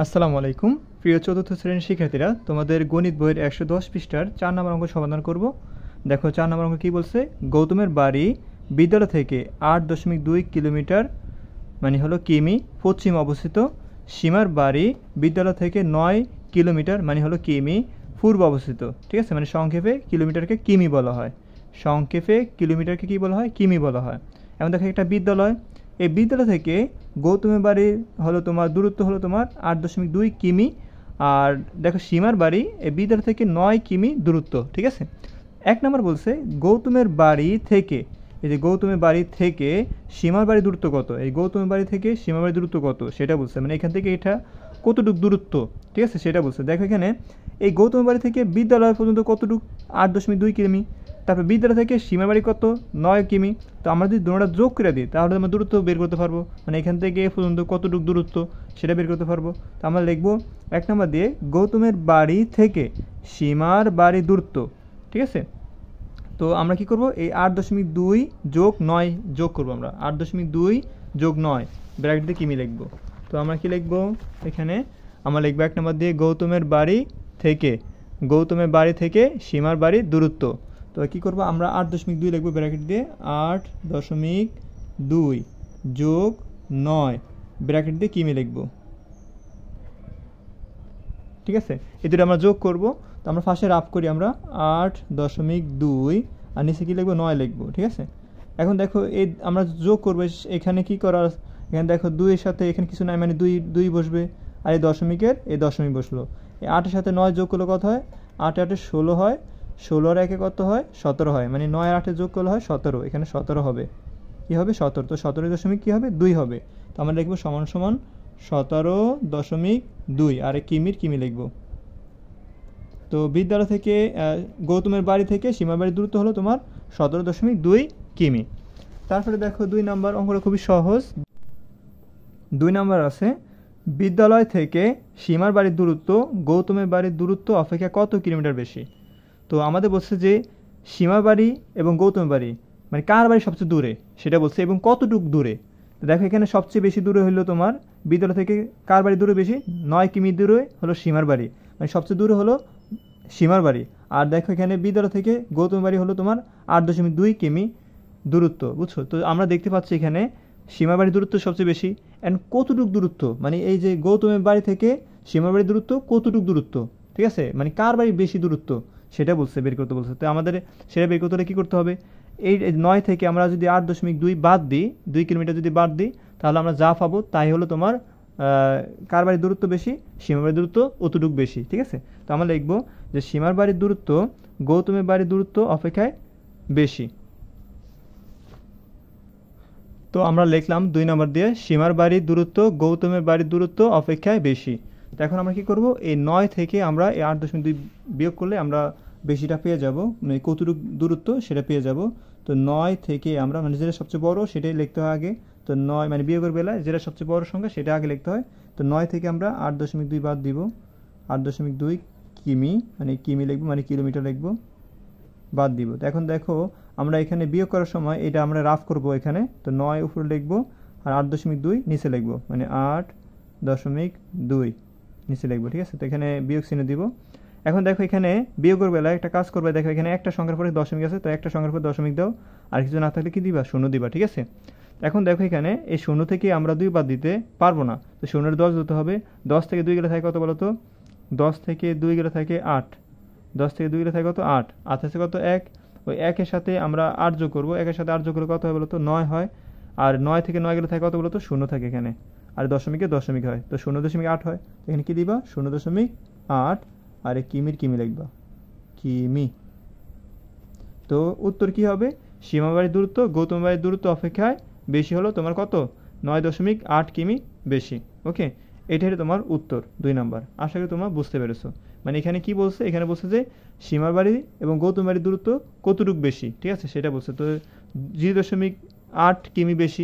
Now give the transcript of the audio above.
আসসালামু আলাইকুম প্রিয় চতুর্থ শ্রেণীর শিক্ষার্থীরা, তোমাদের গণিত বইয়ের 110 পৃষ্ঠার 4 নম্বর অঙ্ক সমাধান করব। দেখো 4 নম্বর অঙ্ক কী বলছে, গৌতমের বাড়ি বিদ্যালয় থেকে 8.2 কিলোমিটার মানে হলো কিমি পশ্চিম অবস্থিত, সীমার বাড়ি বিদ্যালয় থেকে 9 কিলোমিটার মানে হলো কিমি পূর্ব অবস্থিত। ঠিক আছে, মানে সংক্ষেপে কিলোমিটারকে কিমি বলা হয়, সংক্ষেপে কিলোমিটারকে কী বলা হয়, কিমি বলা হয়। এখন দেখো একটা বিদ্যালয়, এই বিদ্যালয় থেকে গৌতমের বাড়ি হলো তোমার দূরত্ব হলো তোমার 8.2 কিমি, আর দেখো সীমার বাড়ি এই বিদ্যালয় থেকে 9 কিমি দূরত্ব। ঠিক আছে, 1 নম্বর বলছে গৌতমের বাড়ি থেকে, এই যে গৌতমের বাড়ি থেকে সীমার বাড়ি দূরত্ব কত, এই গৌতমের বাড়ি থেকে সীমার বাড়ি দূরত্ব কত সেটা বলছে, মানে এখান থেকে এটা কতটুকু দূরত্ব। ঠিক আছে, সেটা বলছে। দেখো এখানে এই গৌতমের বাড়ি থেকে বিদ্যালয় পর্যন্ত কতটুকু, 8.2 কিমি, তারপর বিদ্যালয় থেকে সীমার বাড়ি কত, 9 কিমি। তো আমরা যদি দুটোটা যোগ করে দিই তাহলে আমরা দূরত্ব বের করতে পারবো, মানে এখান থেকে এ পর্যন্ত কতটুকু দূরত্ব সেটা বের করতে পারবো। তো আমরা লিখবো 1 নম্বর দিয়ে গৌতমের বাড়ি থেকে সীমার বাড়ি দূরত্ব। ঠিক আছে, তো আমরা কি করব, এই 8.2 যোগ 9 যোগ করবো, আমরা 8.2 যোগ 9 ব্র্যাকেট দিয়ে কিমি লিখবো। তো আমরা কি লিখবো, এখানে আমরা লিখবো 1 নম্বর দিয়ে গৌতমের বাড়ি থেকে সীমার বাড়ির দূরত্ব। তো কী করবো, আমরা 8.2 লিখবো ব্র্যাকেট দিয়ে, 8.2 যোগ 9 ব্র্যাকেট দিয়ে কিমি লিখবো। ঠিক আছে, এই দুটো আমরা যোগ করব। তো আমরা ফার্স্টে রাফ করি, আমরা 8.2 আর নিচে কী লিখবো, 9 লিখবো। ঠিক আছে, এখন দেখো এই আমরা যোগ করবো, এখানে কি করার, এখানে দেখো 2 এর সাথে এখানে কিছু নাই, মানে 2 বসবে, আর এই দশমিকের এই দশমিক বসলো। এই 8-এর সাথে 9 যোগ করলে কত হয়, 8-8 16 হয়, 16 আর 1 কত হয়, 17 হয়, মানে 9 আর 8 যোগ করলে হয় 17, এখানে 17 হবে, কী হবে 17, তো 17.2 কী হবে, 2 হবে। তো আমরা লিখবো সমান সমান 17.2 আর কিমি লিখবো। তো বিদ্যালয় থেকে গৌতমের বাড়ি থেকে সীমার বাড়ির দূরত্ব হলো তোমার 17.2 কিমি। তারপরে দেখো 2 নম্বর অঙ্কটা খুবই সহজ। 2 নম্বর আছে, বিদ্যালয় থেকে সীমার বাড়ির দূরত্ব গৌতমের বাড়ির দূরত্ব অপেক্ষা কত কিলোমিটার বেশি। তো আমাদের বলছে যে সীমার বাড়ি এবং গৌতমের বাড়ি মানে কার বাড়ি সবচেয়ে দূরে সেটা বলছে, এবং কতটুকু দূরে। তো দেখো এখানে সবচেয়ে বেশি দূরে হলো তোমার বিদ্যালয় থেকে কার বাড়ি দূরে বেশি, 9 কিমি দূরে হলো সীমার বাড়ি, মানে সবচেয়ে দূরে হলো সীমার বাড়ি। আর দেখো এখানে বিদ্যালয় থেকে গৌতমের বাড়ি হলো তোমার 8.2 কিমি দূরত্ব, বুঝছো। তো আমরা দেখতে পাচ্ছি এখানে সীমার বাড়ির দূরত্ব সবচেয়ে বেশি, অ্যান্ড কতটুকু দূরত্ব, মানে এই যে গৌতমের বাড়ি থেকে সীমার বাড়ির দূরত্ব কতটুকু দূরত্ব। ঠিক আছে, মানে কার বাড়ি বেশি দূরত্ব সেটা বলছে, বের করতে বলছে। তো আমাদের সেটা বের করতে হলে কী করতে হবে, এই 9 থেকে আমরা যদি 8.2 বাদ দিই, 2 কিলোমিটার যদি বাদ দিই, তাহলে আমরা যা পাবো তাই হলো তোমার কার বাড়ির দূরত্ব বেশি, সীমার বাড়ির দূরত্ব অতটুকু বেশি। ঠিক আছে, তো আমরা লিখবো যে সীমার বাড়ির দূরত্ব গৌতমের বাড়ির দূরত্ব অপেক্ষায় বেশি। তো আমরা লিখলাম 2 নম্বর দিয়ে সীমার বাড়ির দূরত্ব গৌতমের বাড়ির দূরত্ব অপেক্ষায় বেশি। তো এখন আমরা কি করব, এই 9 থেকে আমরা এই 8.2 বিয়োগ করলে আমরা বেশিটা পেয়ে যাব, মানে কতটুকু দূরত্ব সেটা পেয়ে যাব। তো 9 থেকে আমরা, মানে যেটা সবচেয়ে বড় সেটাই লিখতে হয় আগে। তো 9 মানে বিয়োগের বেলায় যেটা সবচেয়ে বড় সংখ্যা সেটা আগে লিখতে হয়। তো 9 থেকে আমরা 8.2 বাদ দিব, 8.2 কিমি মানে কিমি লিখবো, মানে কিলোমিটার লিখবো, বাদ দিব। তো এখন দেখো আমরা এখানে বিয়োগ করার সময় এটা আমরা রাফ করব এখানে। তো 9 উপরে লিখবো আর 8.2 নিচে লিখবো, মানে 8.2 নিচে লিখবো। ঠিক আছে, তো এখানে বিয়োগ চিহ্ন দিব। এখন দেখো এখানে বিয়োগের বেলায় একটা কাজ করবে, দেখো এখানে একটা সংখ্যার পরে দশমিক আছে, তো একটা সংখ্যার পরে দশমিক দাও, আর কিছু না থাকলে কি দিবা, 0 দিবা। ঠিক আছে, এখন দেখো এখানে এই 0 থেকে আমরা 2 বাদ দিতে পারবো না, তো 0-এর 10 দিতে হবে। 10 থেকে 2 গেলে থাকে কত বলো তো, 10 থেকে 2 গেলে থাকে 8, 10 থেকে 2 গেলে থাকে কত, 8, 8 আছে কত 1, ওই 1-এর সাথে আমরা 8 যোগ করবো, 1-এর সাথে 8 যোগ করলে কত হয় বলো তো, 9 হয়। আর 9 থেকে 9 গেলে থাকে কত বলো তো, 0 থাকে এখানে, আর দশমিকে দশমিক হয়, তো 0.8 হয়। এখানে কি দিবা, 0.8, আর কিমি লিখবা, কিমি। তো উত্তর কি হবে, সীমা বাড়ির দূরত্ব গৌতম বাড়ির দূরত্ব অপেক্ষায় বেশি হলো তোমার কত, 9.8 কিমি বেশি। ওকে, এটাই তোমার উত্তর 2 নম্বর। আশা করি তোমরা বুঝতে পেরেছো। মানে এখানে কি বলছে, এখানে বলছে যে সীমার বাড়ি এবং গৌতম বাড়ির দূরত্ব কতটুকু বেশি। ঠিক আছে, সেটা বলছে। তো 0.8 কিমি বেশি,